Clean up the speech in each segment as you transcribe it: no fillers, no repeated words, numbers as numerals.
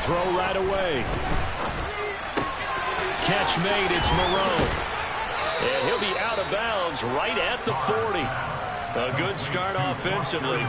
throw right away. Catch made. It's Moreau. And he'll be out of bounds right at the 40. A good start offensively.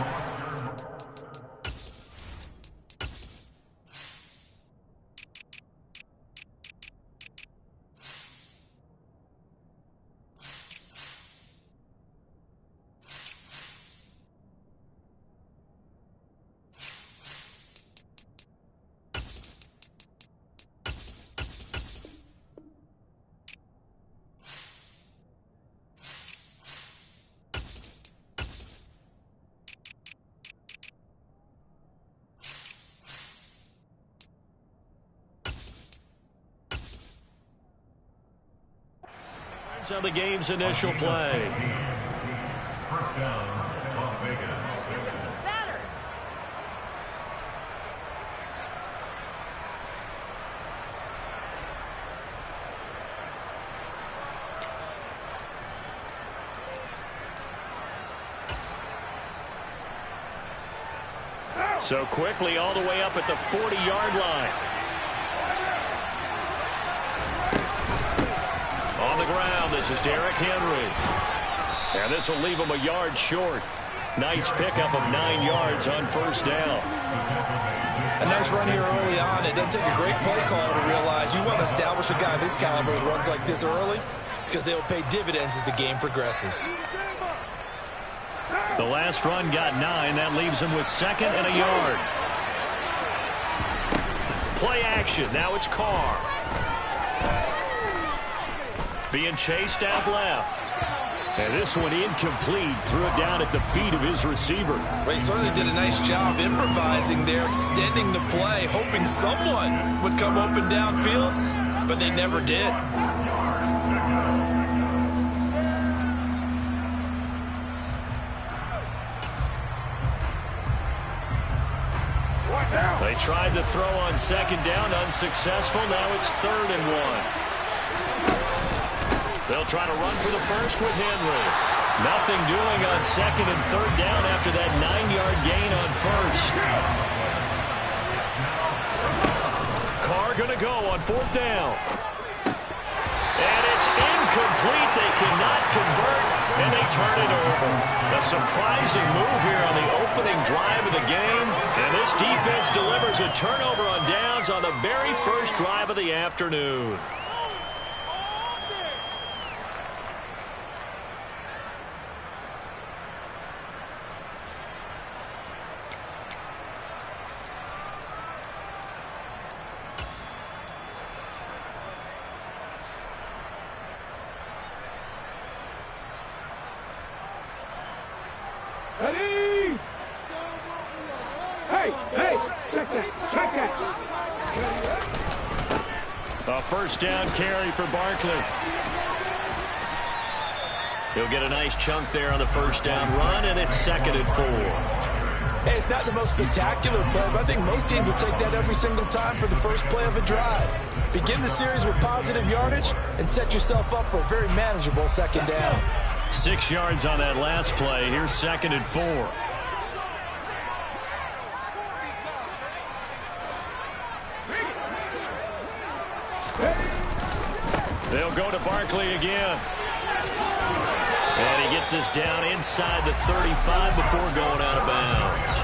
On the game's initial play. First down, Las Vegas. So quickly all the way up at the 40-yard line. On the ground, this is Derrick Henry. And this will leave him a yard short. Nice pickup of 9 yards on first down. A nice run here early on. It doesn't take a great play caller to realize you want to establish a guy of his caliber who runs like this early because they'll pay dividends as the game progresses. The last run got 9. That leaves him with 2nd and a yard. Play action. Now it's Carr. Being chased out left. And this one incomplete. Threw it down at the feet of his receiver. Well, he certainly did a nice job improvising there, extending the play, hoping someone would come open downfield, but they never did. They tried to throw on 2nd down, unsuccessful. Now it's 3rd and 1. They'll try to run for the first with Henry. Nothing doing on 2nd and 3rd down after that 9-yard gain on 1st. Carr going to go on 4th down. And it's incomplete. They cannot convert, and they turn it over. A surprising move here on the opening drive of the game. And this defense delivers a turnover on downs on the very first drive of the afternoon. Ready? Hey, check that. A first down carry for Barkley. He'll get a nice chunk there on the first down run, and it's 2nd and 4. Hey, it's not the most spectacular play, but I think most teams will take that every single time for the first play of a drive. Begin the series with positive yardage and set yourself up for a very manageable 2nd down. 6 yards on that last play. Here's 2nd and 4. They'll go to Barkley again. And he gets us down inside the 35 before going out of bounds.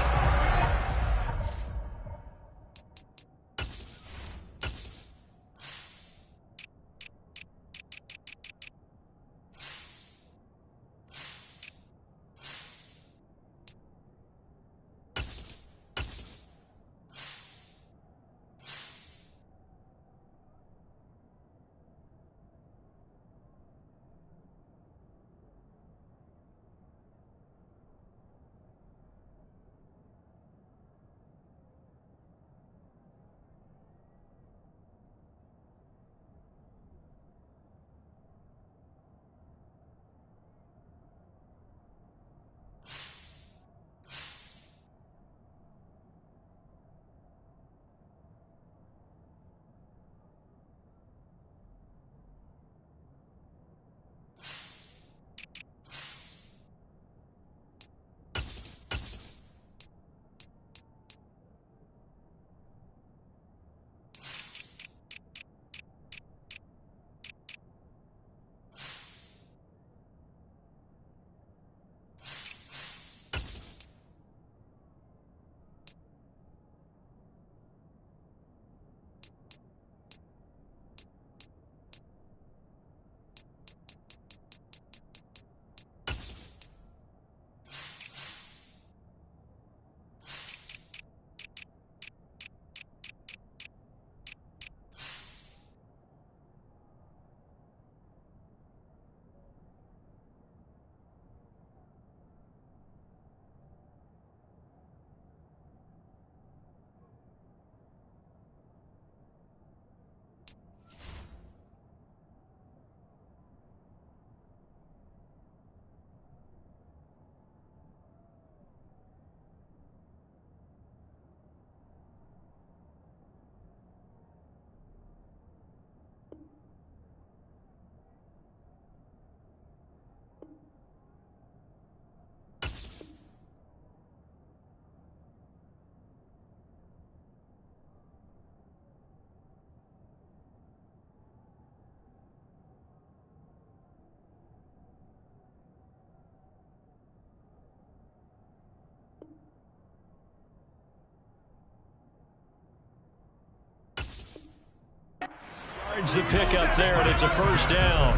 yards the pickup there, and it's a first down.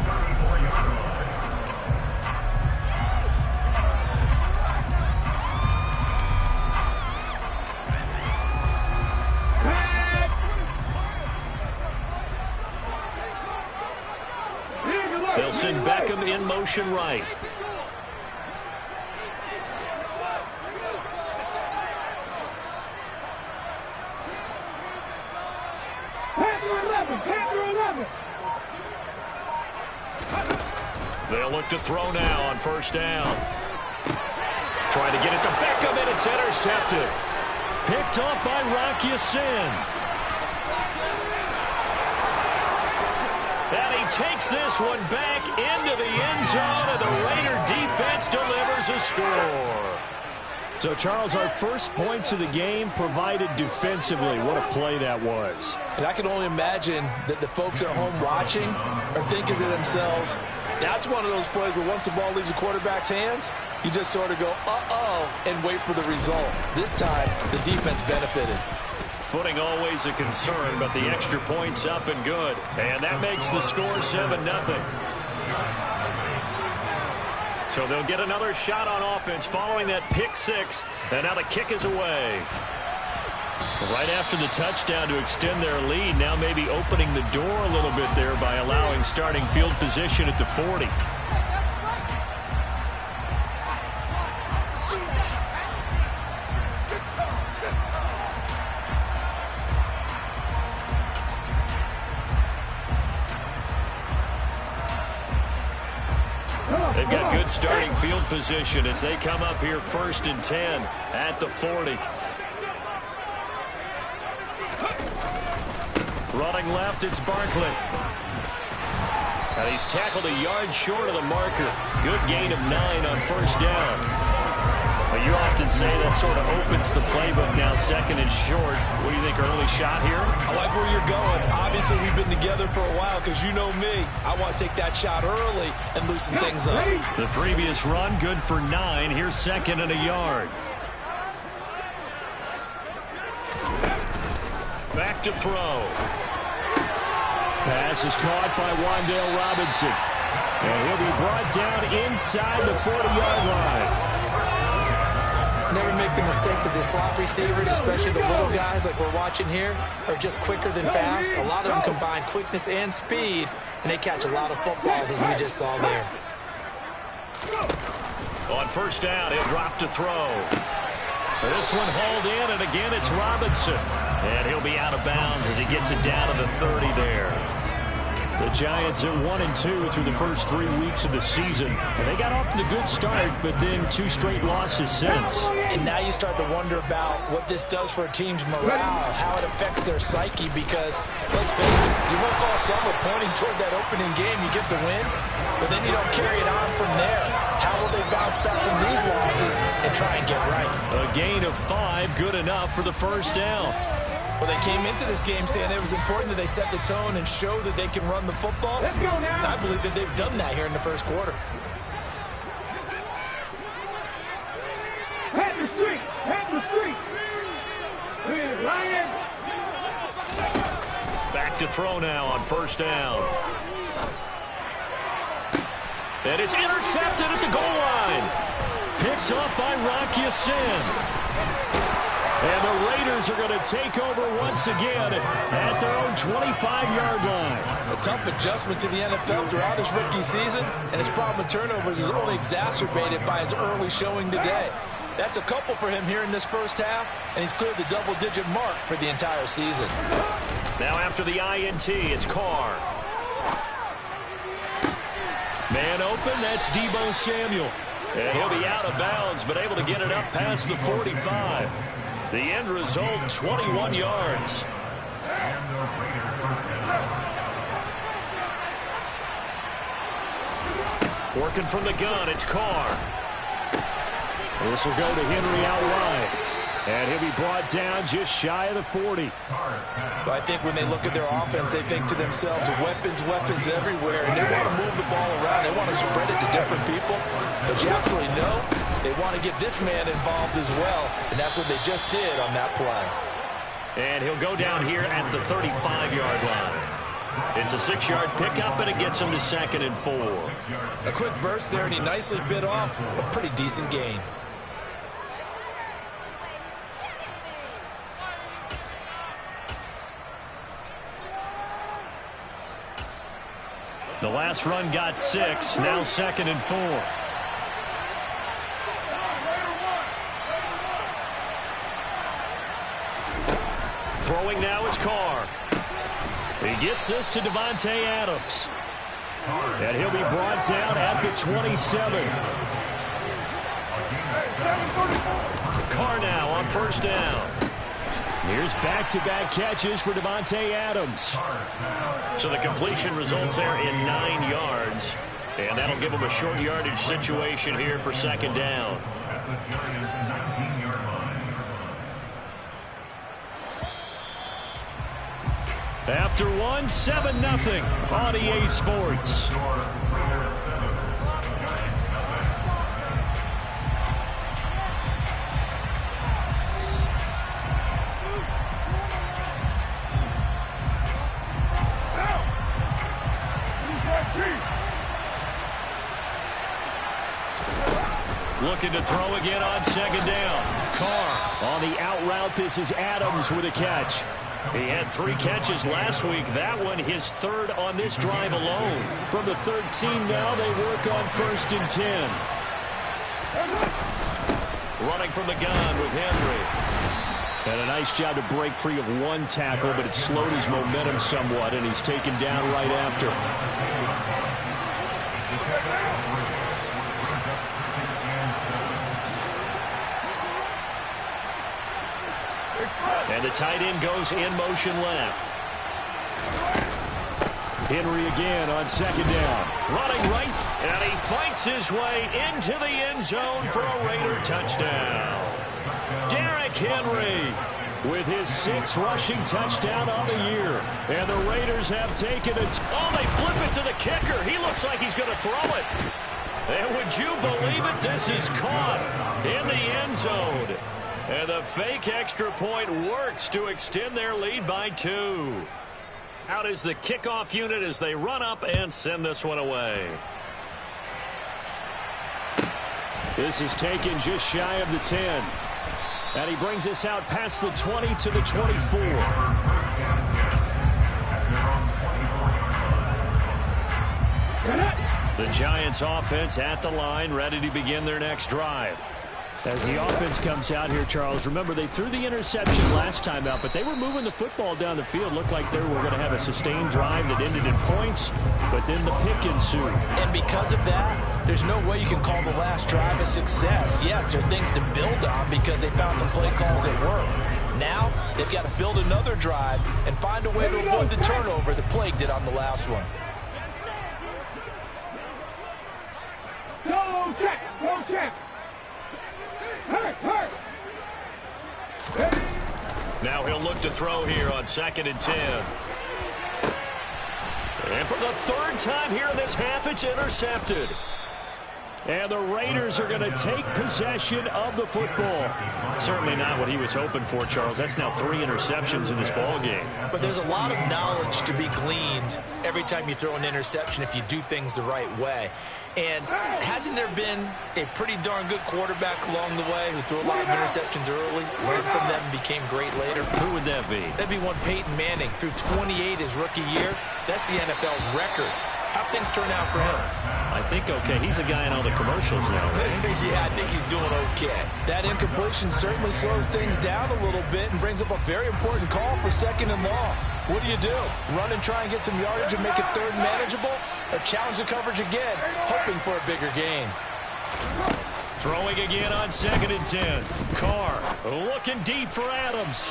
They'll send Beckham in motion right. They'll look to throw now on first down. Trying to get it to Beckham, and it's intercepted. Picked off by Rocky Sin. And he takes this one back into the end zone, and the Raider defense delivers a score. So, Charles, our first points of the game provided defensively. What a play that was. And I can only imagine that the folks at home watching are thinking to themselves, that's one of those plays where once the ball leaves the quarterback's hands, you just sort of go, uh-oh, and wait for the result. This time, the defense benefited. Footing always a concern, but the extra point's up and good. And that makes the score 7-0. So they'll get another shot on offense following that pick six. And now the kick is away. Right after the touchdown to extend their lead, now maybe opening the door a little bit there by allowing starting field position at the 40. They've got good starting field position as they come up here 1st and 10 at the 40. Running left, it's Barkley. And he's tackled a yard short of the marker. Good gain of 9 on first down. Well, you often say that sort of opens the playbook now, 2nd and short. What do you think, early shot here? I like where you're going. Obviously, we've been together for a while because you know me. I want to take that shot early and loosen things up. The previous run, good for 9. Here's 2nd and a yard. Back to throw. Pass is caught by Wan'Dale Robinson. And he'll be brought down inside the 40-yard line. Never make the mistake that the slot receivers, especially the little guys like we're watching here, are just quicker than fast. A lot of them combine quickness and speed, and they catch a lot of footballs, as we just saw there. On first down, he'll drop to throw. This one hauled in, and again it's Robinson. And he'll be out of bounds as he gets it down to the 30 there. The Giants are 1-2 through the first 3 weeks of the season. And they got off to the good start, but then 2 straight losses since. And now you start to wonder about what this does for a team's morale, how it affects their psyche, because, let's face it, you work all summer pointing toward that opening game, you get the win, but then you don't carry it on from there. How will they bounce back from these losses and try and get right? A gain of 5, good enough for the first down. Well, they came into this game saying it was important that they set the tone and show that they can run the football. Let's go now. And I believe that they've done that here in the first quarter. Head the street. Head the street. Lion. Back to throw now on first down. And it's intercepted at the goal line. Picked up by Rocky Sin. And the Raiders are going to take over once again at their own 25-yard line. A tough adjustment to the NFL throughout his rookie season, and his problem with turnovers is only exacerbated by his early showing today. That's a couple for him here in this first half, and he's cleared the double-digit mark for the entire season. Now after the INT, it's Carr. Man open, that's Deebo Samuel. And he'll be out of bounds, but able to get it up past the 45. The end result, 21 yards. Working from the gun, it's Carr. This will go to Henry out wide. And he'll be brought down just shy of the 40. But I think when they look at their offense, they think to themselves, weapons, weapons everywhere. And they want to move the ball around. They want to spread it to different people. But you absolutely know they want to get this man involved as well. And that's what they just did on that play. And he'll go down here at the 35-yard line. It's a 6-yard pickup, and it gets him to 2nd and 4. A quick burst there, and he nicely bit off a pretty decent gain. The last run got 6, now 2nd and 4. Throwing now is Carr. He gets this to Davante Adams. And he'll be brought down at the 27. Carr now on 1st down. Here's back-to-back catches for Davante Adams. So the completion results there in 9 yards. And that'll give him a short yardage situation here for 2nd down. At the Giants' 19-yard line. After 1, 7-0 on EA Sports. Looking to throw again on 2nd down. Carr on the out route. This is Adams with a catch. He had 3 catches last week. That one his 3rd on this drive alone. From the 13 now, they work on 1st and 10. Running from the gun with Henry. And a nice job to break free of 1 tackle, but it slowed his momentum somewhat, and he's taken down right after. And the tight end goes in motion left. Henry again on 2nd down. Running right, and he fights his way into the end zone for a Raider touchdown. Derrick Henry with his 6th rushing touchdown on the year. And the Raiders have taken it. Oh, they flip it to the kicker. He looks like he's going to throw it. And would you believe it? This is caught in the end zone. And the fake extra point works to extend their lead by 2. Out is the kickoff unit as they run up and send this one away. This is taken just shy of the 10. And he brings us out past the 20 to the 24. The Giants offense at the line, ready to begin their next drive. As the offense comes out here, Charles, remember they threw the interception last time out, but they were moving the football down the field. Looked like they were going to have a sustained drive that ended in points, but then the pick ensued. And because of that, there's no way you can call the last drive a success. Yes, there are things to build on because they found some play calls that work. Now, they've got to build another drive and find a way to avoid the turnover that plagued it on the last one. No check, no check. Now he'll look to throw here on 2nd and 10. And for the 3rd time here in this half, it's intercepted. And the Raiders are going to take possession of the football. Certainly not what he was hoping for, Charles. That's now 3 interceptions in this ball game. But there's a lot of knowledge to be gleaned every time you throw an interception if you do things the right way. And hasn't there been a pretty darn good quarterback along the way who threw a lot of interceptions early, learned from them, and became great later? Who would that be? That'd be one Peyton Manning. Threw 28 his rookie year. That's the NFL record. How things turn out for him? I think okay. He's a guy in all the commercials now, right? Yeah, I think he's doing okay. That incompletion certainly slows things down a little bit and brings up a very important call for 2nd and long. What do? Run and try and get some yardage and make it 3rd manageable? Or challenge the coverage again, hoping for a bigger gain? Throwing again on 2nd and 10. Carr looking deep for Adams.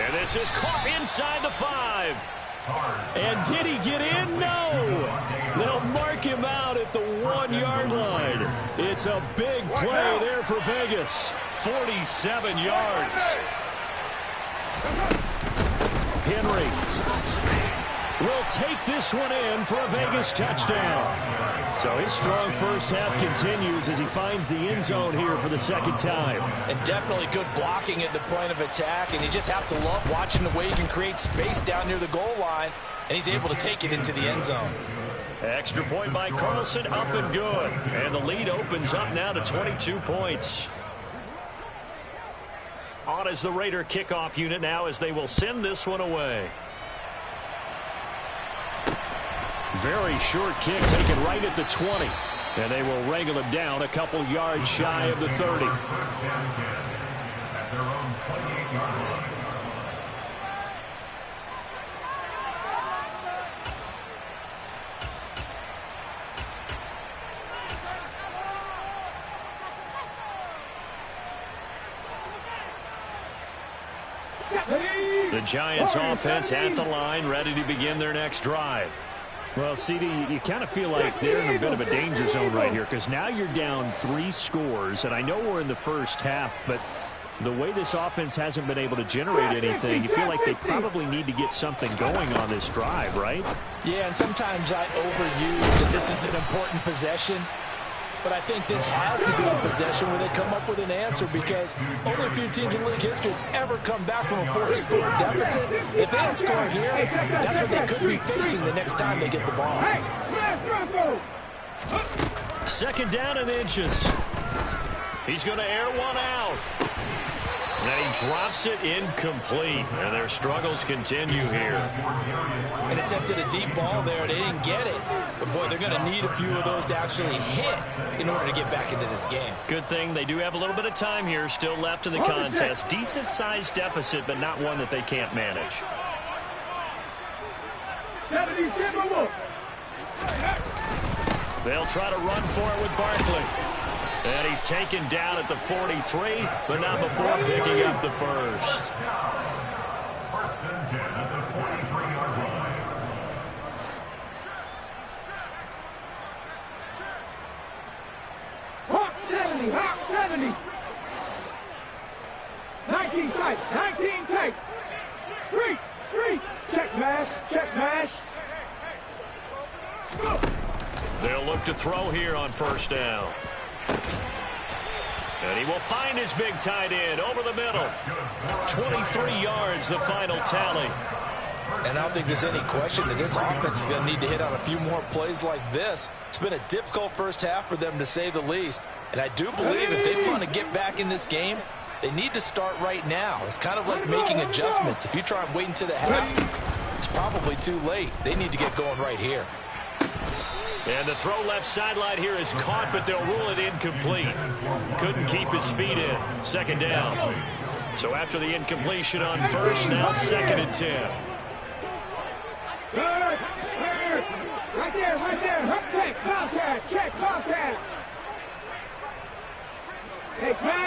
And this is caught inside the 5. And did he get in? No. They'll mark him out at the 1-yard line. It's a big play there for Vegas. 47 yards. Henry will take this one in for a Vegas touchdown. So his strong first half continues as he finds the end zone here for the 2nd time. And definitely good blocking at the point of attack, and you just have to love watching the way you can create space down near the goal line and he's able to take it into the end zone. Extra point by Carlson, up and good. And the lead opens up now to 22 points. On is the Raider kickoff unit now as they will send this one away. Very short kick taken right at the 20. And they will wrangle him down a couple yards shy of the 30. At their own 28-yard line. The Giants offense at the line, ready to begin their next drive. Well, CD, you kind of feel like they're in a bit of a danger zone right here because now you're down 3 scores, and I know we're in the first half, but the way this offense hasn't been able to generate anything, you feel like they probably need to get something going on this drive, right? Yeah, and sometimes I overuse that this is an important possession. But I think this has to be a possession where they come up with an answer because only a few teams in league history have ever come back from a 4-score deficit. If they don't score here, that's what they could be facing the next time they get the ball. Second down and inches. He's going to air one out. And he drops it incomplete. And their struggles continue here. And attempted a deep ball there. They didn't get it. But, boy, they're going to need a few of those to actually hit in order to get back into this game. Good thing they do have a little bit of time here still left in the contest. Decent-sized deficit, but not one that they can't manage. They'll try to run for it with Barkley. And he's taken down at the 43, but not before picking up the first. First and 10 at the 43-yard line. Hawk 70, Hawk 70. 19 tight, 19 tight. Street, check mash. They'll look to throw here on first down. And he will find his big tight end over the middle. 23 yards, the final tally. And I don't think there's any question that this offense is going to need to hit on a few more plays like this. It's been a difficult first half for them, to say the least. And I do believe if they want to get back in this game, they need to start right now. It's kind of like making adjustments. If you try and wait until the half, it's probably too late. They need to get going right here. And the throw left sideline here is caught, but they'll rule it incomplete. Couldn't keep his feet in. Second down. So after the incompletion on first, now second and 10. Right there. Check contact.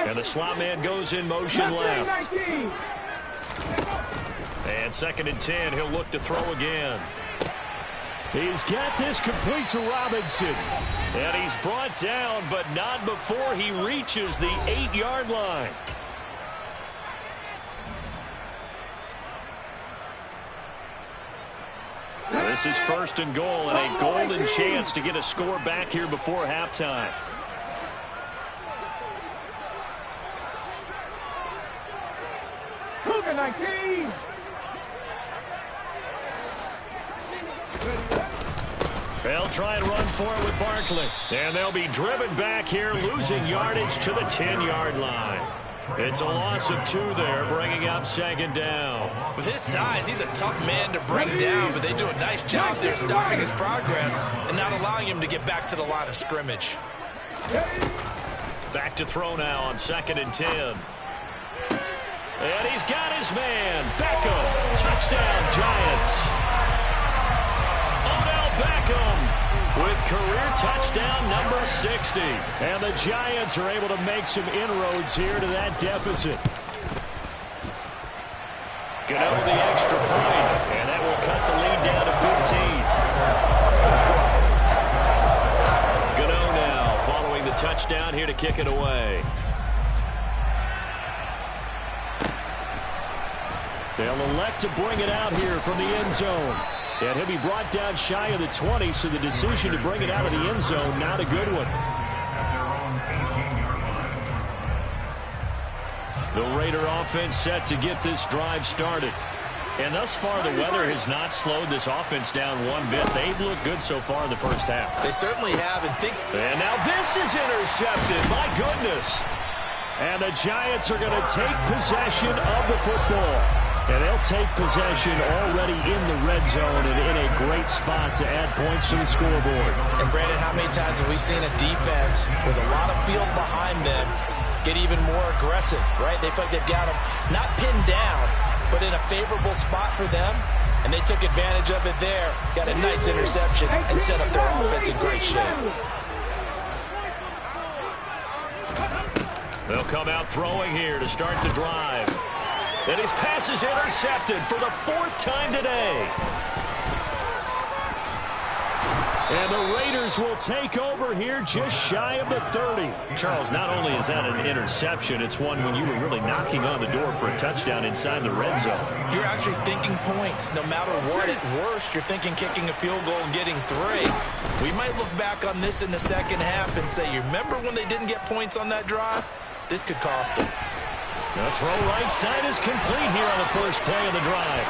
And the slot man goes in motion left. And second and 10, he'll look to throw again. He's got this complete to Robinson. And he's brought down, but not before he reaches the 8-yard line. This is first and goal, and a golden chance to get a score back here before halftime. Cougar 19. They'll try and run for it with Barkley. And they'll be driven back here, losing yardage to the 10-yard line. It's a loss of 2 there, bringing up second down. With his size, he's a tough man to bring down, but they do a nice job there stopping his progress and not allowing him to get back to the line of scrimmage. Back to throw now on second and 10. And he's got his man. Beckham. Touchdown, Giants. Odell Beckham with career touchdown number 60. And the Giants are able to make some inroads here to that deficit. Gano the extra point, and that will cut the lead down to 15. Gano now following the touchdown here to kick it away. They'll elect to bring it out here from the end zone. And he'll be brought down shy of the 20, so the decision to bring it out of the end zone, not a good one. The Raider offense set to get this drive started. And thus far, the weather has not slowed this offense down one bit. They've looked good so far in the first half. They certainly have. And now this is intercepted. My goodness. And the Giants are going to take possession of the football. And they'll take possession already in the red zone and in a great spot to add points to the scoreboard. And, Brandon, how many times have we seen a defense with a lot of field behind them get even more aggressive, right? They feel like they've got them not pinned down, but in a favorable spot for them. And they took advantage of it there. Got a nice interception and set up their offense in great shape. They'll come out throwing here to start the drive. And his pass is intercepted for the 4th time today. And the Raiders will take over here just shy of the 30. Charles, not only is that an interception, it's one when you were really knocking on the door for a touchdown inside the red zone. You're actually thinking points. No matter what, at worst, you're thinking kicking a field goal and getting 3. We might look back on this in the second half and say, you remember when they didn't get points on that drive? This could cost them. The throw right side is complete here on the first play of the drive.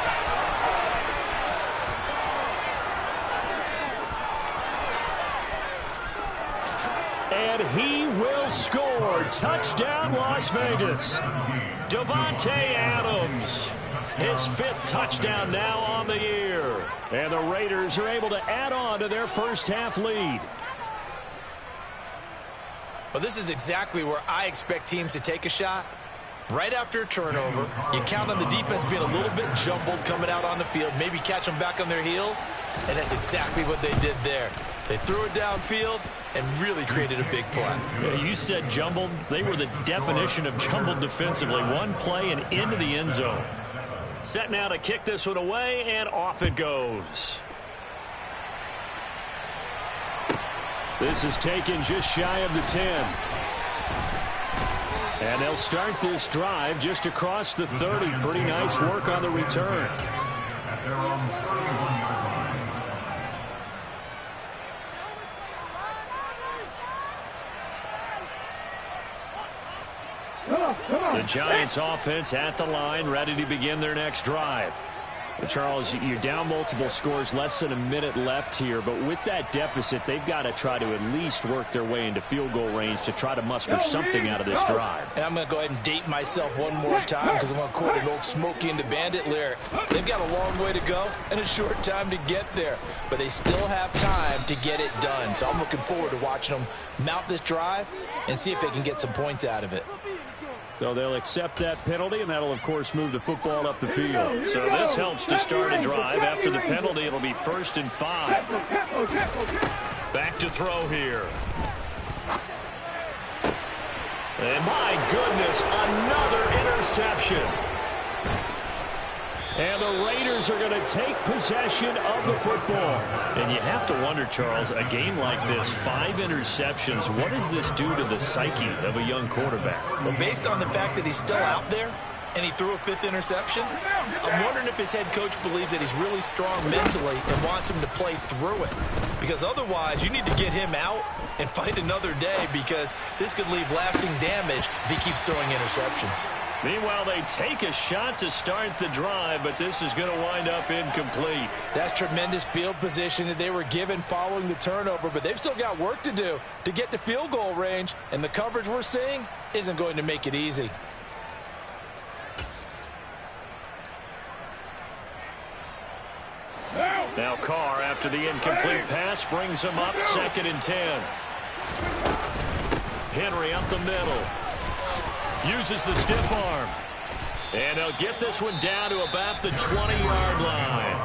And he will score. Touchdown, Las Vegas. Davante Adams. His 5th touchdown now on the year. And the Raiders are able to add on to their first half lead. Well, this is exactly where I expect teams to take a shot. Right after a turnover, you count on the defense being a little bit jumbled coming out on the field, maybe catch them back on their heels, and that's exactly what they did there. They threw it downfield and really created a big play. Yeah, you said jumbled. They were the definition of jumbled defensively. One play and into the end zone. Set now to kick this one away, and off it goes. This is taken just shy of the 10. And they'll start this drive just across the 30. Pretty nice work on the return. The Giants offense at the line, ready to begin their next drive. Charles, you're down multiple scores, less than a minute left here, but with that deficit, they've got to try to at least work their way into field goal range to try to muster something out of this drive. And I'm going to go ahead and date myself one more time because I'm going to quote an old Smokey and the Bandit lyric. They've got a long way to go and a short time to get there, but they still have time to get it done. So I'm looking forward to watching them mount this drive and see if they can get some points out of it. So they'll accept that penalty, and that'll, of course, move the football up the field. So this helps to start a drive. After the penalty, it'll be 1st and 5. Back to throw here. And my goodness, another interception. And the Raiders are going to take possession of the football. And you have to wonder, Charles, a game like this, 5 interceptions, what does this do to the psyche of a young quarterback? Well, based on the fact that he's still out there and he threw a 5th interception, I'm wondering if his head coach believes that he's really strong mentally and wants him to play through it. Because otherwise, you need to get him out and fight another day because this could leave lasting damage if he keeps throwing interceptions. Meanwhile, they take a shot to start the drive, but this is going to wind up incomplete. That's tremendous field position that they were given following the turnover, but they've still got work to do to get to field goal range, and the coverage we're seeing isn't going to make it easy. Now Carr, after the incomplete pass, brings him up 2nd and 10. Henry up the middle. Uses the stiff arm. And they'll get this one down to about the 20-yard line.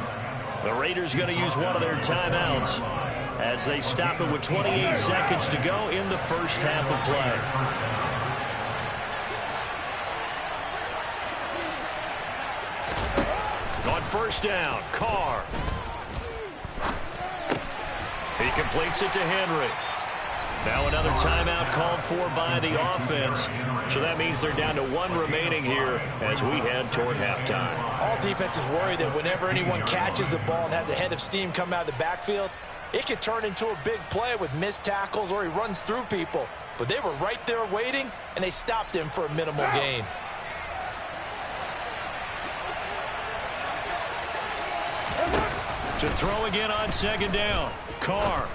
The Raiders going to use one of their timeouts as they stop it with 28 seconds to go in the first half of play. On 1st down, Carr. He completes it to Henry. Now another timeout called for by the offense. So that means they're down to 1 remaining here as we head toward halftime. All defenses worry that whenever anyone catches the ball and has a head of steam come out of the backfield, it could turn into a big play with missed tackles or he runs through people. But they were right there waiting, and they stopped him for a minimal gain. To throw again on second down. Carr.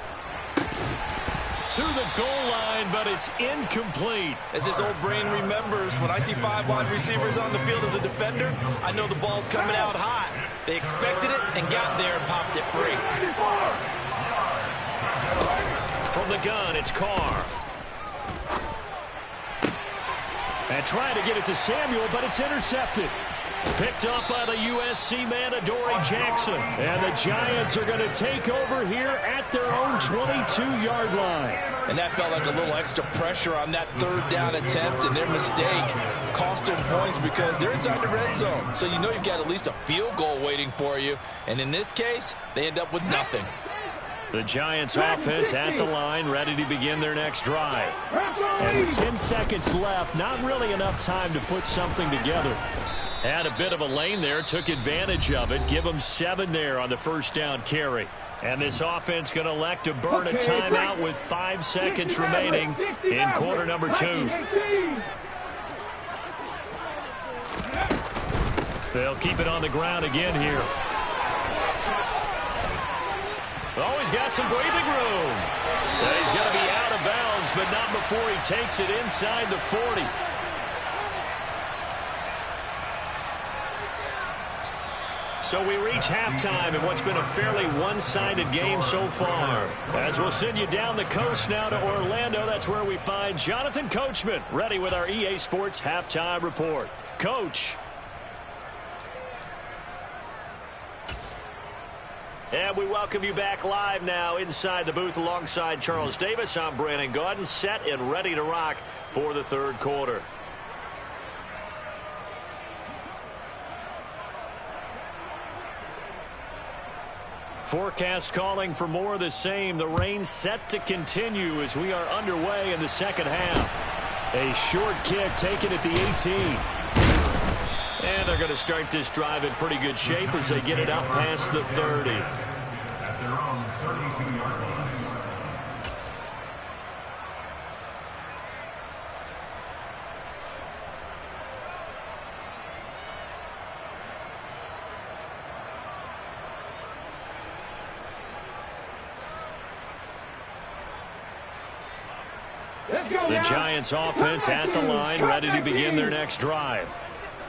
To the goal line, but it's incomplete. As this old brain remembers, when I see 5 wide receivers on the field as a defender, I know the ball's coming out hot. They expected it and got there and popped it free. From the gun, it's Carr. And trying to get it to Samuel, but it's intercepted. Picked up by the USC man, Adoree Jackson. And the Giants are going to take over here at their own 22-yard line. And that felt like a little extra pressure on that 3rd down attempt, and their mistake cost them points because they're inside the red zone. So you know you've got at least a field goal waiting for you. And in this case, they end up with nothing. The Giants offense at the line, ready to begin their next drive. And with 10 seconds left, not really enough time to put something together. Had a bit of a lane there, took advantage of it. Give them 7 there on the first down carry. And this offense going to elect to burn a timeout with 5 seconds remaining in quarter number 2. They'll keep it on the ground again here. Oh, he's got some breathing room. He's going to be out of bounds, but not before he takes it inside the 40. So we reach halftime in what's been a fairly one-sided game so far. As we'll send you down the coast now to Orlando, that's where we find Jonathan Coachman, ready with our EA Sports Halftime Report. Coach. And we welcome you back live now inside the booth alongside Charles Davis. I'm Brandon Gaudin, set and ready to rock for the 3rd quarter. Forecast calling for more of the same. The rain set to continue as we are underway in the second half. A short kick taken at the 18. And they're going to start this drive in pretty good shape as they get it out past the 30. At their own 32-yard line. The Giants offense at the line, ready to begin their next drive.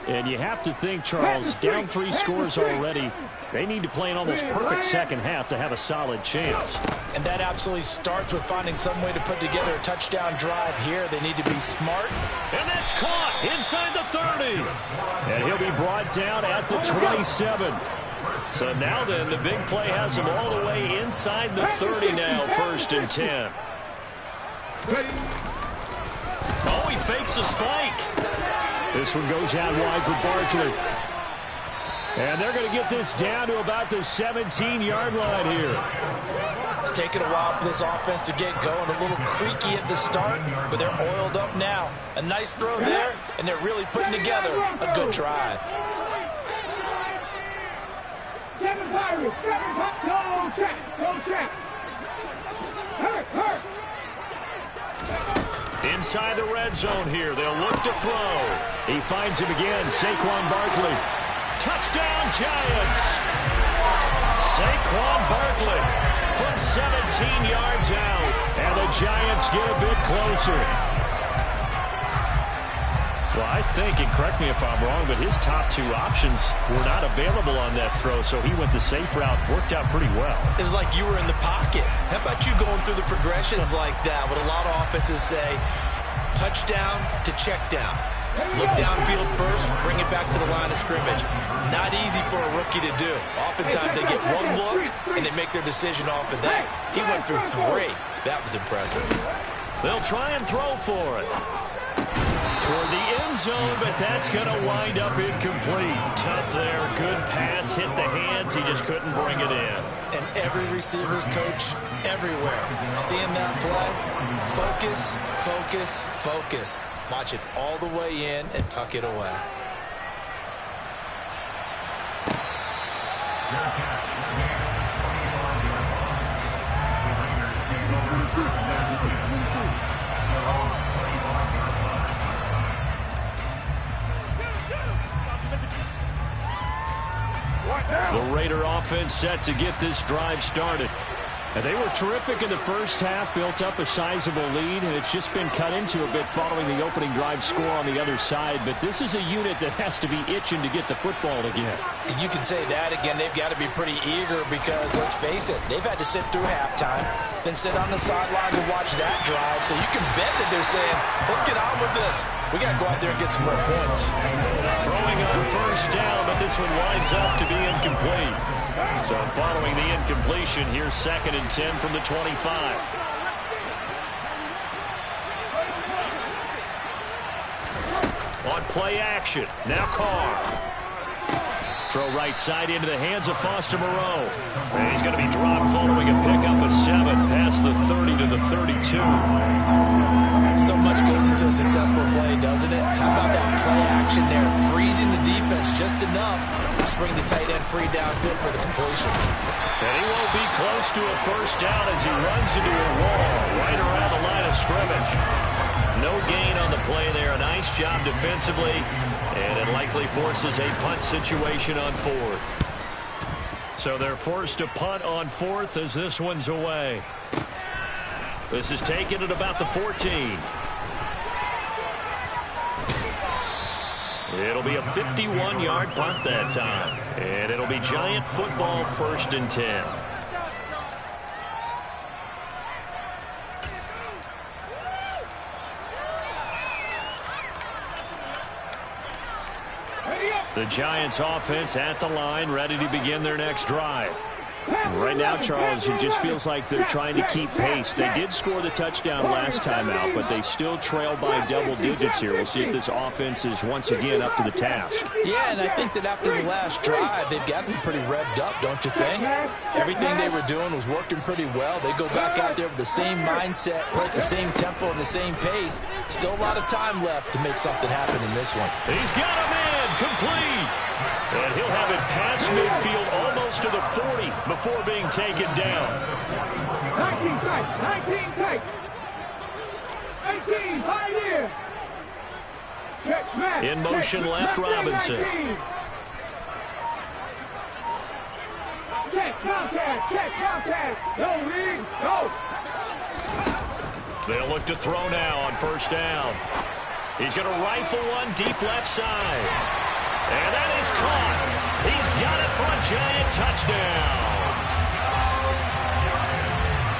And you have to think, Charles, down 3 scores already. They need to play an almost perfect second half to have a solid chance. And that absolutely starts with finding some way to put together a touchdown drive here. They need to be smart. And that's caught inside the 30. And he'll be brought down at the 27. So now then, the big play has him all the way inside the 30 now, 1st and 10. Oh, he fakes the spike. This one goes out wide for Barkley. And they're going to get this down to about the 17-yard line here. It's taken a while for this offense to get going. A little creaky at the start, but they're oiled up now. A nice throw there, and they're really putting together a good drive. 7 Pirates, 7 Pirates, go check. Hurt. Inside the red zone here, they'll look to throw. He finds him again, Saquon Barkley. Touchdown, Giants! Saquon Barkley from 17 yards out, and the Giants get a bit closer. Well, I think, and correct me if I'm wrong, but his top 2 options were not available on that throw, so he went the safe route, worked out pretty well. It was like you were in the pocket. How about you going through the progressions like that? What a lot of offenses say, touchdown to check down. Look downfield first, bring it back to the line of scrimmage. Not easy for a rookie to do. Oftentimes they get one look, and they make their decision off of that. He went through 3. That was impressive. They'll try and throw for it. Toward the end zone, but that's going to wind up incomplete. Tough there. Good pass. Hit the hands. He just couldn't bring it in. And every receiver's coach everywhere. Seeing that play, focus. Watch it all the way in and tuck it away. What now? The Raider offense set to get this drive started. And they were terrific in the first half, built up a sizable lead, and it's just been cut into a bit following the opening drive score on the other side. But this is a unit that has to be itching to get the football again. And you can say that again. They've got to be pretty eager because, let's face it, they've had to sit through halftime, then sit on the sidelines and watch that drive. So you can bet that they're saying, let's get on with this. We got to go out there and get some more points. Throwing on first down, but this one winds up to be incomplete. So following the incompletion, here's 2nd and 10 from the 25. On play action, now Carr. Throw right side into the hands of Foster Moreau. And he's going to be dropped following a pickup of 7 past the 30 to the 32. So much goes into a successful play, doesn't it? How about that play action there, freezing the defense just enough to bring the tight end free downfield for the completion. And he won't be close to a first down as he runs into a wall right around the line of scrimmage. No gain on the play there. A nice job defensively, and it likely forces a punt situation on 4th. So they're forced to punt on 4th as this one's away. This is taken at about the 14. It'll be a 51-yard punt that time. And it'll be Giant football, 1st and 10. The Giants offense at the line, ready to begin their next drive. Right now, Charles, it just feels like they're trying to keep pace. They did score the touchdown last time out, but they still trail by double digits here. We'll see if this offense is once again up to the task. Yeah, and I think that after the last drive, they've got to be pretty revved up, don't you think? Everything they were doing was working pretty well. They go back out there with the same mindset, play at the same tempo and the same pace. Still a lot of time left to make something happen in this one. He's got a man, complete. And he'll have it past midfield almost to the 40 before being taken down. 19 tight. 18, right here. Check, man. In motion left, Robinson. Check, contact. No read, go. They'll look to throw now on first down. He's going to rifle one deep left side. And that is caught. He's got it for a Giant touchdown.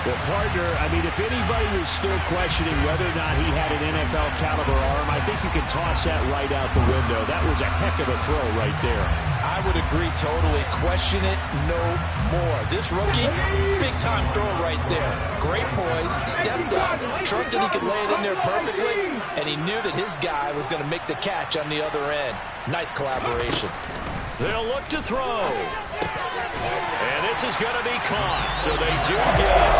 Well, partner, I mean, if anybody was still questioning whether or not he had an NFL caliber arm, I think you can toss that right out the window. That was a heck of a throw right there. I would agree totally. Question it no more. This rookie, big-time throw right there. Great poise, stepped up, trusted he could lay it in there perfectly, and he knew that his guy was going to make the catch on the other end. Nice collaboration. They'll look to throw. And this is going to be caught, so they do get it.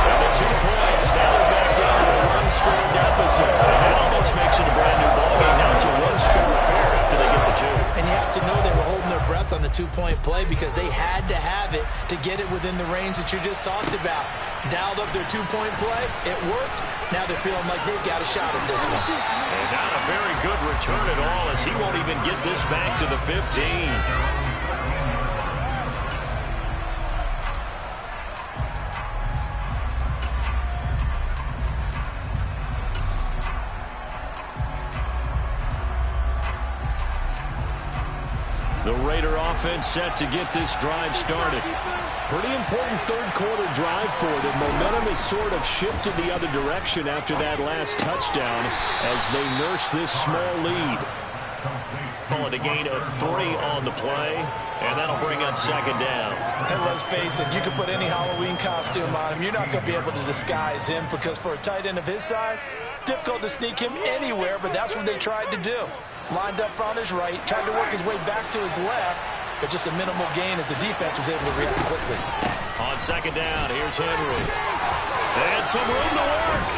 And the 2 points, now they're back down to a 1-score deficit. It almost makes it a brand-new ballgame. Now it's a 1-score affair after they get the 2. And you have to know they were holding their breath on the 2-point play because they had to have it to get it within the range that you just talked about. Dialed up their 2-point play. It worked. Now they're feeling like they've got a shot at this one. And not a very good return at all as he won't even get this back to the 15. The Raider offense set to get this drive started. Pretty important third-quarter drive for them. Momentum has sort of shifted the other direction after that last touchdown as they nurse this small lead. Calling a gain of 3 on the play, and that'll bring up 2nd down. And let's face it, you can put any Halloween costume on him. You're not going to be able to disguise him because for a tight end of his size, difficult to sneak him anywhere, but that's what they tried to do. Lined up on his right, tried to work his way back to his left, but just a minimal gain as the defense was able to react quickly. On 2nd down, here's Henry. And some room to work.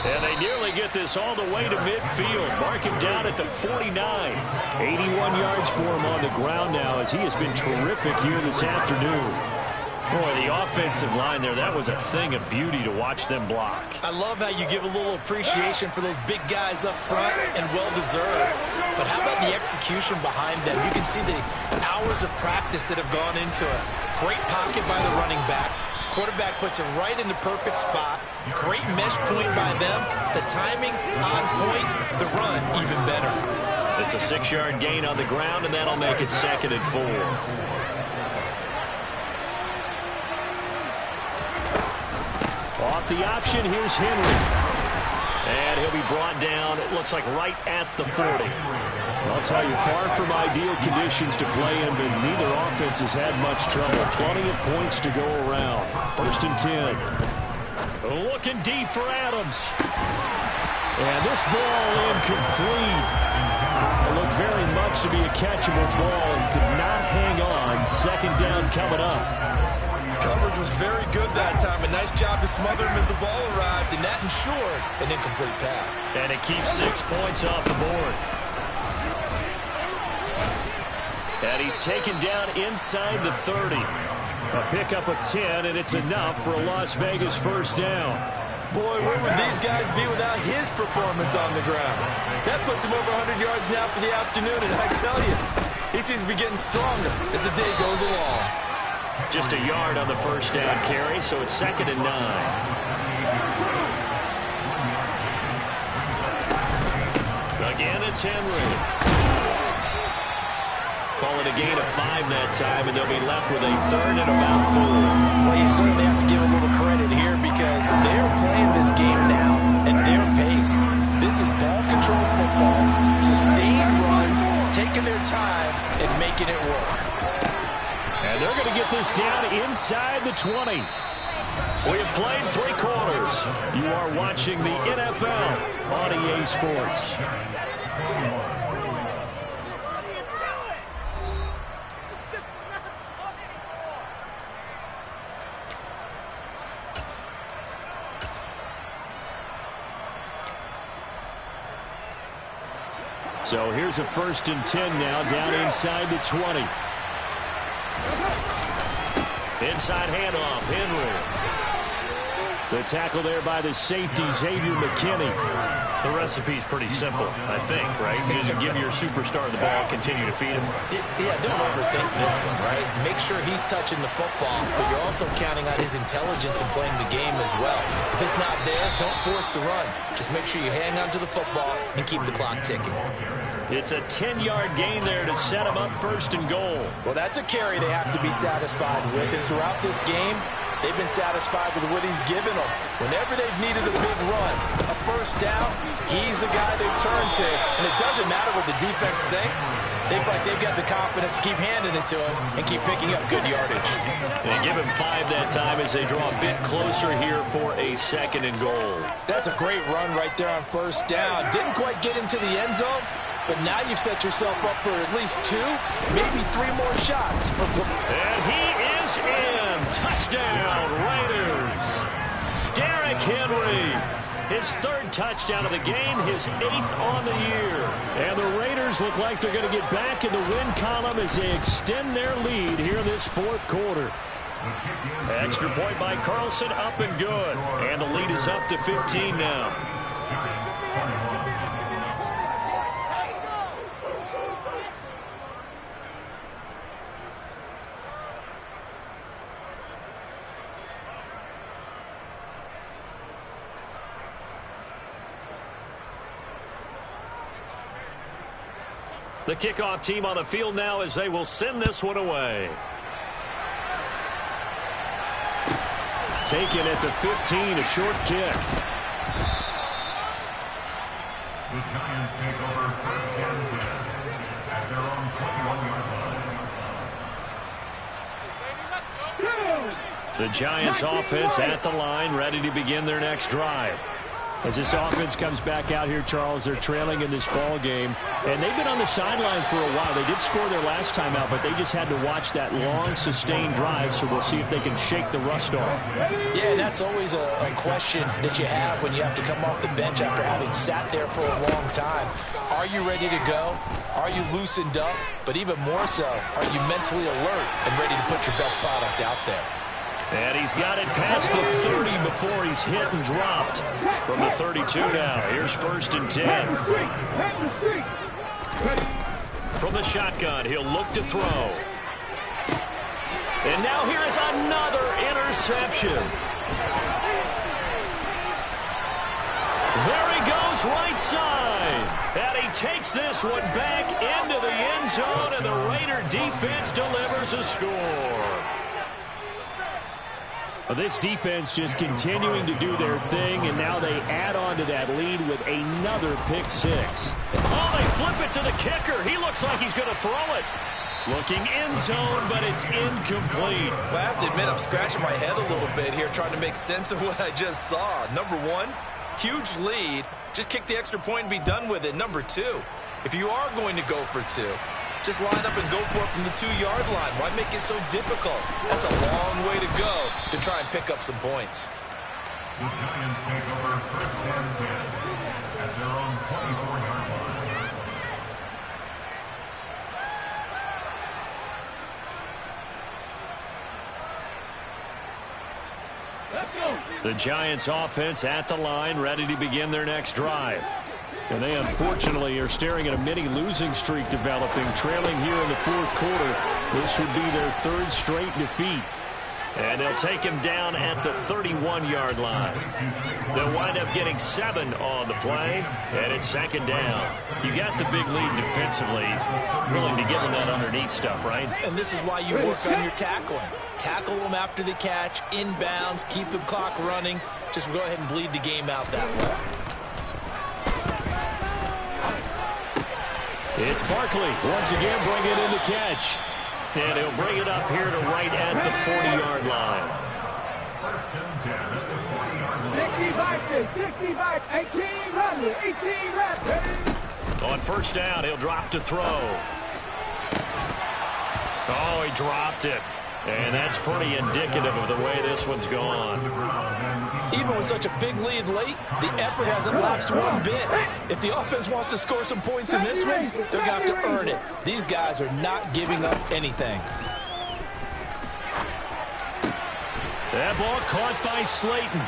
And they nearly get this all the way to midfield. Mark him down at the 49. 81 yards for him on the ground now as he has been terrific here this afternoon. Boy, the offense offensive line there. That was a thing of beauty to watch them block. I love how you give a little appreciation for those big guys up front, and well-deserved. But how about the execution behind them? You can see the hours of practice that have gone into it. Great pocket by the running back. Quarterback puts it right in the perfect spot. Great mesh point by them. The timing on point. The run even better. It's a 6-yard gain on the ground, and that'll make it 2nd and 4. Off the option, here's Henry. And he'll be brought down, it looks like right at the 40. I'll tell you, far from ideal conditions to play in, but neither offense has had much trouble. Plenty of points to go around. 1st and 10. Looking deep for Adams. And this ball incomplete. It looked very much to be a catchable ball and could not hang on. 2nd down coming up. Coverage was very good that time. A nice job to smother him as the ball arrived, and that ensured an incomplete pass. And it keeps 6 points off the board. And he's taken down inside the 30. A pickup of 10, and it's enough for a Las Vegas 1st down. Boy, where would these guys be without his performance on the ground? That puts him over 100 yards now for the afternoon, and I tell you, he seems to be getting stronger as the day goes along. Just a yard on the 1st down carry, so it's 2nd and 9. Again, it's Henry. Call it a gain of 5 that time, and they'll be left with a 3rd and about 4. Well, you certainly have to give a little credit here because they're playing this game now at their pace. This is ball control football, sustained runs, taking their time and making it work. And they're going to get this down inside the 20. We have played 3 quarters. You are watching the NFL on EA Sports. So here's a 1st and 10 now, down inside the 20. Inside handoff, Henry. The tackle there by the safety, Xavier McKinney. The recipe's pretty simple, I think, right? You just give your superstar the ball, continue to feed him. Yeah, don't overthink this one, right? Make sure he's touching the football, but you're also counting on his intelligence in playing the game as well. If it's not there, don't force the run. Just make sure you hang on to the football and keep the clock ticking. It's a 10-yard gain there to set him up 1st and goal. Well, that's a carry they have to be satisfied with. And throughout this game, they've been satisfied with what he's given them. Whenever they've needed a big run, a 1st down, he's the guy they've turned to. And it doesn't matter what the defense thinks. They feel like they've got the confidence to keep handing it to him and keep picking up good yardage. They give him 5 that time as they draw a bit closer here for a 2nd and goal. That's a great run right there on 1st down. Didn't quite get into the end zone, but now you've set yourself up for at least 2, maybe 3 more shots. And he is in. Touchdown, Raiders. Derrick Henry. His 3rd touchdown of the game, his 8th on the year. And the Raiders look like they're going to get back in the win column as they extend their lead here in this 4th quarter. Extra point by Carlson, up and good. And the lead is up to 15 now. The kickoff team on the field now as they will send this one away. Taken at the 15, a short kick. The Giants take over 1st and 10 at their own 21-yard line. The Giants offense at the line, ready to begin their next drive. As this offense comes back out here, Charles, they're trailing in this ball game, and they've been on the sideline for a while. They did score their last time out, but they just had to watch that long, sustained drive, so we'll see if they can shake the rust off. Yeah, that's always a question that you have when you have to come off the bench after having sat there for a long time. Are you ready to go? Are you loosened up? But even more so, are you mentally alert and ready to put your best product out there? And he's got it past the 30 before he's hit and dropped. From the 32 now, here's 1st and 10. From the shotgun, he'll look to throw. And now here is another interception. There he goes, right side. And he takes this one back into the end zone, and the Raider defense delivers a score. Well, this defense just continuing to do their thing, and now they add on to that lead with another pick six. Oh, they flip it to the kicker. He looks like he's going to throw it. Looking end zone, but it's incomplete. Well, I have to admit, I'm scratching my head a little bit here trying to make sense of what I just saw. Number one, huge lead. Just kick the extra point and be done with it. Number two, if you are going to go for two, just line up and go for it from the 2-yard line. Why make it so difficult? That's a long way to go to try and pick up some points. The Giants take over 1st and 10 at their own 24-yard line. The Giants offense at the line, ready to begin their next drive. And they unfortunately are staring at a mini losing streak developing, trailing here in the 4th quarter. This would be their 3rd straight defeat. And they'll take him down at the 31-yard line. They'll wind up getting 7 on the play, and it's 2nd down. You got the big lead defensively, willing to give them that underneath stuff, right? And this is why you work on your tackling. Tackle them after the catch, inbounds, keep the clock running. Just go ahead and bleed the game out that way. It's Barkley once again bringing in the catch. And he'll bring it up here to right at the 40-yard line. 1st and 10 at the 40-yard line. 65, 18 On 1st down, he'll drop to throw. Oh, he dropped it. And that's pretty indicative of the way this one's gone. Even with such a big lead late, the effort hasn't lapsed one bit. If the offense wants to score some points in this one, they're going to have to earn it. These guys are not giving up anything. That ball caught by Slayton.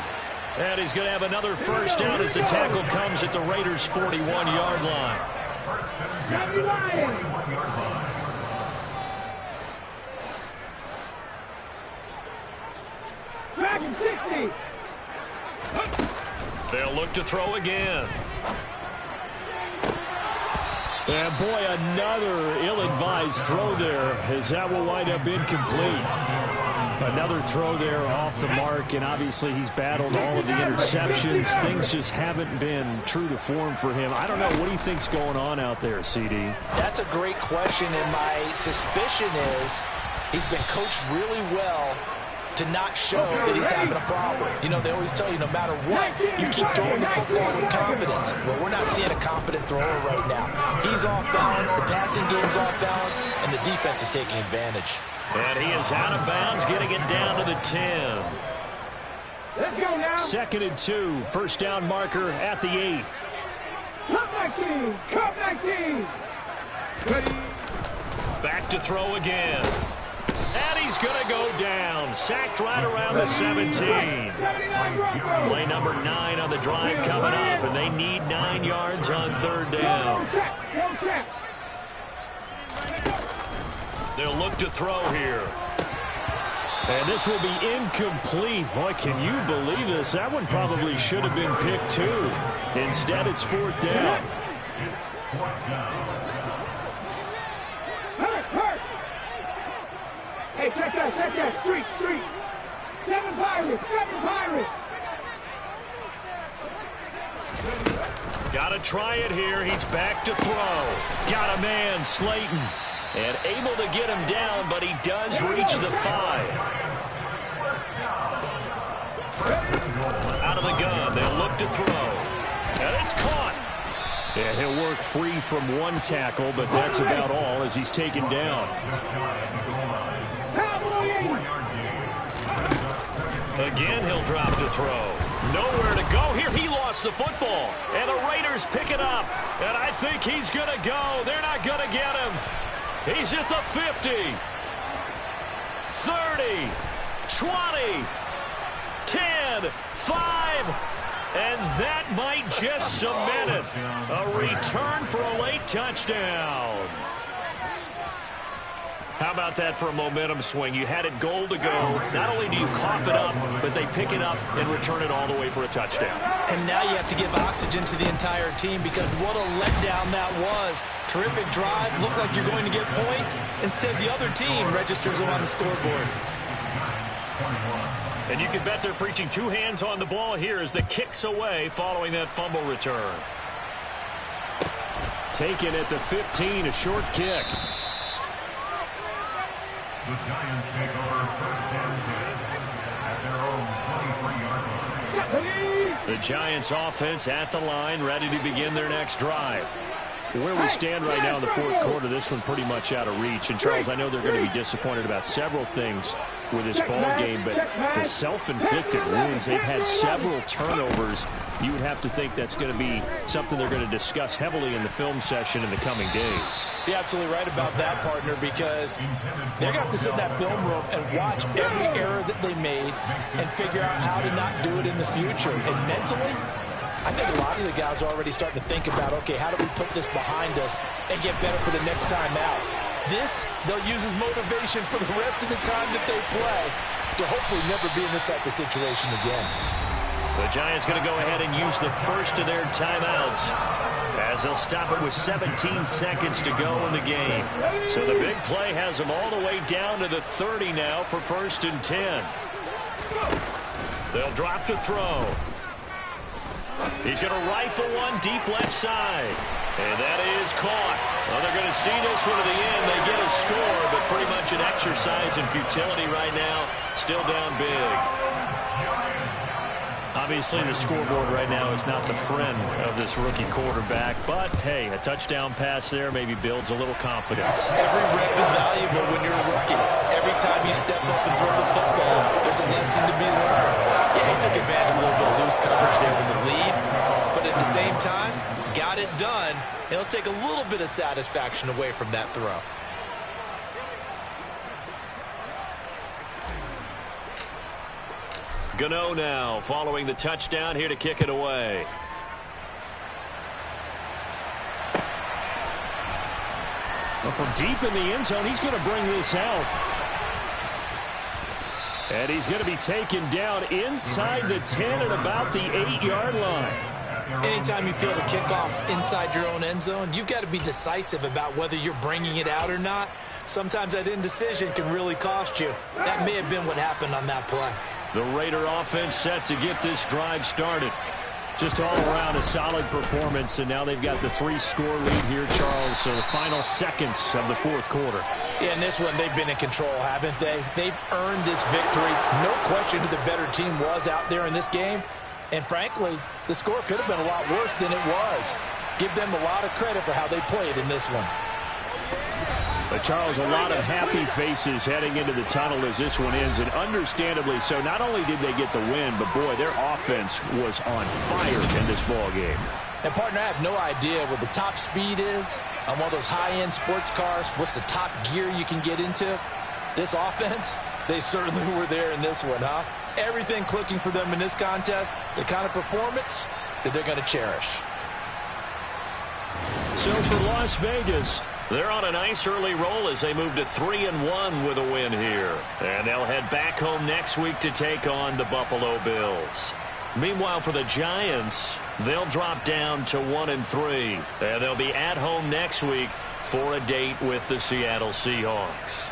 And he's going to have another 1st down as the tackle comes at the Raiders' 41-yard line. 41-yard line. Dragon 60. They'll look to throw again. And boy, another ill-advised throw there, as that will wind up incomplete. Another throw there off the mark, and obviously he's battled all of the interceptions. Things just haven't been true to form for him. I don't know. What do you think's going on out there, CD? That's a great question, and my suspicion is he's been coached really well to not show that he's having a problem. You know, they always tell you no matter what, you keep throwing the football with confidence. Well, we're not seeing a confident thrower right now. He's off balance, the passing game's off balance, and the defense is taking advantage. And he is out of bounds, getting it down to the 10. Let's go now. 2nd and 2, 1st down marker at the 8. Come 19. Come 19. Back to throw again. And he's going to go down. Sacked right around the 17. Play number 9 on the drive coming up, and they need 9 yards on 3rd down. They'll look to throw here. And this will be incomplete. Boy, can you believe this? That one probably should have been picked too. Instead, it's 4th down. It's 4th down. Hey, check that. Street. 7 Pirates. Got to try it here. He's back to throw. Got a man, Slayton. And able to get him down, but he does reach the 5. Out of the gun, they'll look to throw. And it's caught. Yeah, he'll work free from one tackle, but that's about all as he's taken down. Again, he'll drop to throw. Nowhere to go here. He lost the football. And the Raiders pick it up. And I think he's going to go. They're not going to get him. He's at the 50. 30. 20, 10, 5, and that might just cement it. A return for a late touchdown. How about that for a momentum swing? You had it goal to go. Not only do you cough it up, but they pick it up and return it all the way for a touchdown. And now you have to give oxygen to the entire team because what a letdown that was. Terrific drive. Looked like you're going to get points. Instead, the other team registers them on the scoreboard. And you can bet they're preaching two hands on the ball here as the kick's away following that fumble return. Taken at the 15, a short kick. The Giants take over first and 10 at their own 23-yard line. The Giants offense at the line, ready to begin their next drive. Where we stand right now in the fourth quarter, this one's pretty much out of reach. And, Charles, I know they're going to be disappointed about several things with this ball game, but the self-inflicted wounds, they've had several turnovers. You would have to think that's going to be something they're going to discuss heavily in the film session in the coming days. You're absolutely right about that, partner, because they're going to have to sit in that film room and watch every error that they made and figure out how to not do it in the future. And mentally, I think a lot of the guys are already starting to think about, okay, how do we put this behind us and get better for the next time out? This, they'll use as motivation for the rest of the time that they play to hopefully never be in this type of situation again. The Giants going to go ahead and use the first of their timeouts as they'll stop it with 17 seconds to go in the game. So the big play has them all the way down to the 30 now for 1st and 10. They'll drop to throw. He's going to rifle one deep left side. And that is caught. Well, they're going to see this one to the end. They get a score, but pretty much an exercise in futility right now. Still down big. Obviously, the scoreboard right now is not the friend of this rookie quarterback. But, hey, a touchdown pass there maybe builds a little confidence. Every rep is valuable when you're a rookie. Every time you step up and throw the football, there's a lesson to be learned. Yeah, he took advantage of a little bit of loose coverage there with the lead. But at the same time, got it done. It'll take a little bit of satisfaction away from that throw. Gano now following the touchdown here to kick it away. Well, from deep in the end zone, he's going to bring this out. And he's going to be taken down inside the 10 at about the 8-yard line. Anytime you feel the kickoff inside your own end zone, you've got to be decisive about whether you're bringing it out or not. Sometimes that indecision can really cost you. That may have been what happened on that play. The Raider offense set to get this drive started. Just all around a solid performance, and now they've got the 3-score lead here, Charles. So the final seconds of the fourth quarter. Yeah, in this one, they've been in control, haven't they? They've earned this victory. No question who the better team was out there in this game. And frankly, the score could have been a lot worse than it was. Give them a lot of credit for how they played in this one. But Charles, a lot of happy faces heading into the tunnel as this one ends, and understandably so. Not only did they get the win, but boy, their offense was on fire in this ball game. And partner, I have no idea what the top speed is on one of those high-end sports cars. What's the top gear you can get into? This offense, they certainly were there in this one, huh? Everything clicking for them in this contest, the kind of performance that they're going to cherish. So for Las Vegas, they're on a nice early roll as they move to 3-1 with a win here. And they'll head back home next week to take on the Buffalo Bills. Meanwhile, for the Giants, they'll drop down to 1-3. And they'll be at home next week for a date with the Seattle Seahawks.